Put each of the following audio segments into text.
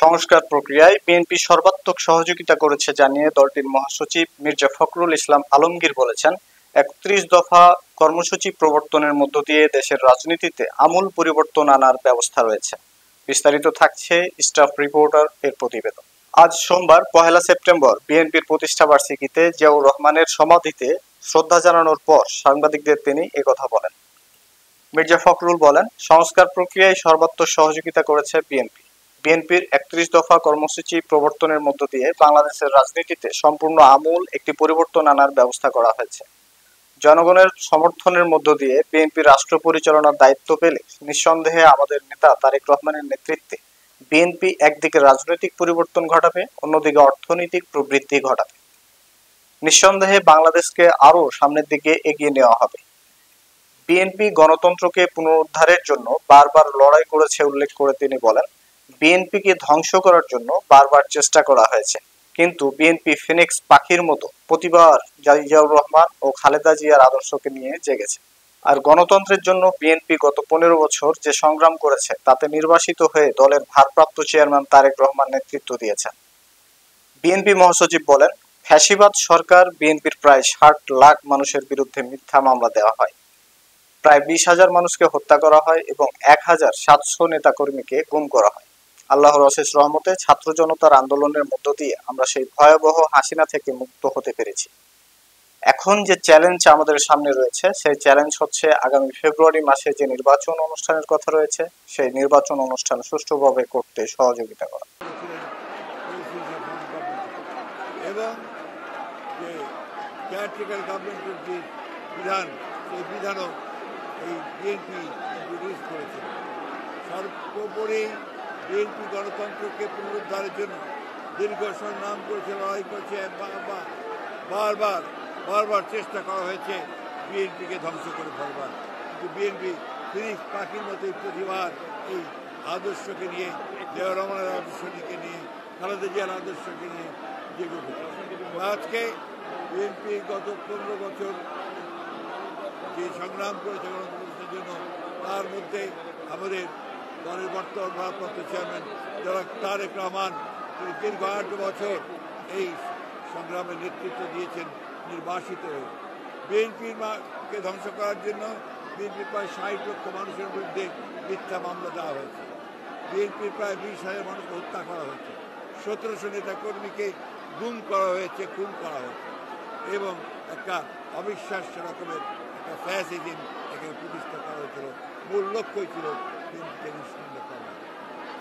সংস্কার প্রক্রিয়ায় বিএনপি সর্বাত্মক সহযোগিতা করেছে জানিয়ে দলটির মহাসচিব মির্জা ফখরুল ইসলাম আলমগীর বলেছেন, ৩১ দফা কর্মসূচি প্রবর্তনের মধ্য দিয়ে দেশের রাজনীতিতে আমূল পরিবর্তন আনার ব্যবস্থা রয়েছে। বিস্তারিত থাকছে স্টাফ রিপোর্টার এর প্রতিবেদন। আজ সোমবার ১ সেপ্টেম্বর বিএনপির প্রতিষ্ঠা বার্ষিকীতে জিয়াউর রহমানের সমাধিতে শ্রদ্ধা জানানোর পর সাংবাদিকদের তিনি একথা বলেন। মির্জা ফখরুল বলেন, সংস্কার প্রক্রিয়ায় সর্বাত্মক সহযোগিতা করেছে বিএনপি। বিএনপির ৩১ দফা কর্মসূচি প্রবর্তনের মধ্য দিয়ে বাংলাদেশের রাজনীতিতে সম্পূর্ণ আমূল একটি পরিবর্তন আনার ব্যবস্থা করা হয়েছে। জনগণের সমর্থনের মধ্য দিয়ে বিএনপি রাষ্ট্র পরিচালনার দায়িত্ব পেলে নিঃসন্দেহে আমাদের নেতা তারেক রহমানের নেতৃত্বে বিএনপি একদিকে রাজনৈতিক পরিবর্তন ঘটাবে, অন্যদিকে অর্থনৈতিক প্রবৃদ্ধি ঘটাবে। নিঃসন্দেহে বাংলাদেশকে আরও সামনের দিকে এগিয়ে নেওয়া হবে। বিএনপি গণতন্ত্রকে পুনরুদ্ধারের জন্য বারবার লড়াই করেছে উল্লেখ করে তিনি বলেন, বিএনপিকে ধ্বংস করার জন্য বারবার চেষ্টা করা হয়েছে, কিন্তু বিএনপি ফিনিক্স পাখির মতো প্রতিবার জিয়াউর রহমান ও খালেদা জিয়ার আদর্শকে নিয়ে জেগেছে। আর গণতন্ত্রের জন্য বিএনপি গত ১৫ বছর যে সংগ্রাম করেছে তাতে নির্বাসিত হয়ে দলের ভারপ্রাপ্ত চেয়ারম্যান তারেক রহমান নেতৃত্ব দিয়েছেন। বিএনপি মহাসচিব বলেন, ফ্যাসিবাদ সরকার বিএনপির প্রায় ৬০ লাখ মানুষের বিরুদ্ধে মিথ্যা মামলা দেওয়া হয়, প্রায় ২০,০০০ মানুষকে হত্যা করা হয় এবং ১,৭০০ নেতাকর্মীকে গুম করা হয়। আল্লাহর অশেষ রহমতে ছাত্র জনতার আন্দোলনের মধ্য দিয়ে আমরা সেই ভয়াবহ হাসিনা থেকে মুক্ত হতে পেরেছি। এখন যে চ্যালেঞ্জ আমাদের সামনে রয়েছে সেই চ্যালেঞ্জ হচ্ছে আগামী ফেব্রুয়ারি মাসে যে নির্বাচন অনুষ্ঠানের কথা রয়েছে সেই নির্বাচন অনুষ্ঠান সুষ্ঠুভাবে করতে সহযোগিতা করা। এবং যে কেয়ারটেকার গভর্নমেন্টের যে বিধান, সেই বিধানও এই বিএনপি ইন্ট্রোডিউস করেছিল। সর্বোপরি বিএনপি গণতন্ত্রকে পুনরুদ্ধারের জন্য দীর্ঘ সংগ্রাম করেছে, লড়াই করেছে, বারবার চেষ্টা করা হয়েছে বিএনপিকে ধ্বংস করে ফেলবার, কিন্তু বিএনপি ফিনিক্স পাখির মতোই প্রতিবার এই আদর্শকে নিয়ে, জিয়াউর রহমানের আদর্শকে নিয়ে, খালেদা জিয়ার আদর্শকে নিয়ে জেগে উঠেছে। আজকে বিএনপি গত ১৫ বছর যে সংগ্রাম করেছে গণতন্ত্রের জন্য, তার মধ্যে আমাদের দলের বর্তমান ভারপ্রাপ্ত চেয়ারম্যান যারা তারেক রহমান, তিনি দীর্ঘ ৮ বছর এই সংগ্রামের নেতৃত্ব দিয়েছেন নির্বাসিত হয়ে। বিএনপিকে ধ্বংস করার জন্য বিএনপির প্রায় ৬০ লক্ষ মানুষের বিরুদ্ধে মিথ্যা মামলা দেওয়া হয়েছে। বিএনপির প্রায় ২০,০০০ মানুষকে হত্যা করা হয়েছে, ১৭০০ নেতাকর্মীকে গুম করা হয়েছে, খুন করা হয়েছে, এবং একটা অবিশ্বাস্য রকমের একটা ফ্যাসিজম এখানে প্রতিষ্ঠা করা হয়েছিল। মূল লক্ষ্যই ছিল বিএনপিকে নিঃসন্দেহ করা।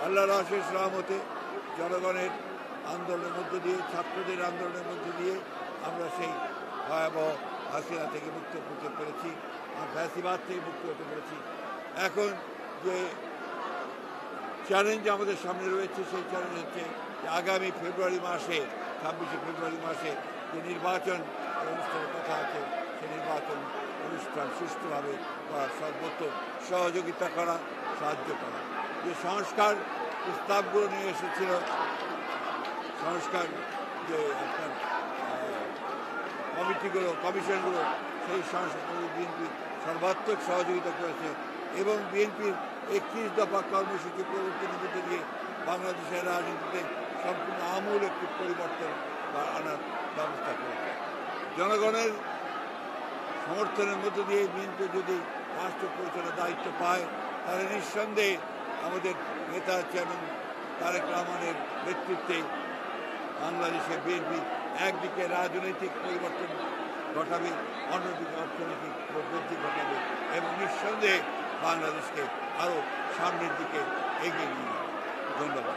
আল্লাহর অশেষ রহমতে জনগণের আন্দোলনের মধ্য দিয়ে, ছাত্রদের আন্দোলনের মধ্য দিয়ে আমরা সেই ভয়াবহ হাসিনা থেকে মুক্ত হতে পেরেছি, আর ফ্যাসিবাদ থেকে মুক্ত হতে পেরেছি। এখন যে চ্যালেঞ্জ আমাদের সামনে রয়েছে সেই চ্যালেঞ্জ হচ্ছে যে আগামী ফেব্রুয়ারি মাসে, ২৬শে ফেব্রুয়ারি মাসে যে নির্বাচন অনুষ্ঠানের কথা আছে, সেই নির্বাচন অনুষ্ঠান সুষ্ঠুভাবে করার সর্বোচ্চ সহযোগিতা করা, সাহায্য করা। যে সংস্কার প্রস্তাবগুলো নিয়ে এসেছিল, সংস্কার যে আপনার কমিটিগুলো, কমিশনগুলো, সেই সংস্কারগুলো বিএনপি সর্বাত্মক সহযোগিতা করেছে এবং বিএনপির ৩১ দফা কর্মসূচি প্রবর্তনের মধ্যে দিয়ে বাংলাদেশের রাজনীতিতে সম্পূর্ণ আমূল একটি পরিবর্তন আনার ব্যবস্থা করেছে। জনগণের সমর্থনের মধ্য দিয়ে বিএনপি যদি রাষ্ট্র পরিচালনার দায়িত্ব পায়, তাহলে নিঃসন্দেহে আমাদের নেতা চেয়ারম্যান তারেক রহমানের নেতৃত্বে বাংলাদেশে বিএনপি একদিকে রাজনৈতিক পরিবর্তন ঘটাবে, অন্যদিকে অর্থনৈতিক প্রবৃদ্ধি ঘটাবে এবং নিঃসন্দেহে বাংলাদেশকে আরও সামনের দিকে এগিয়ে নিয়ে যাবে। ধন্যবাদ।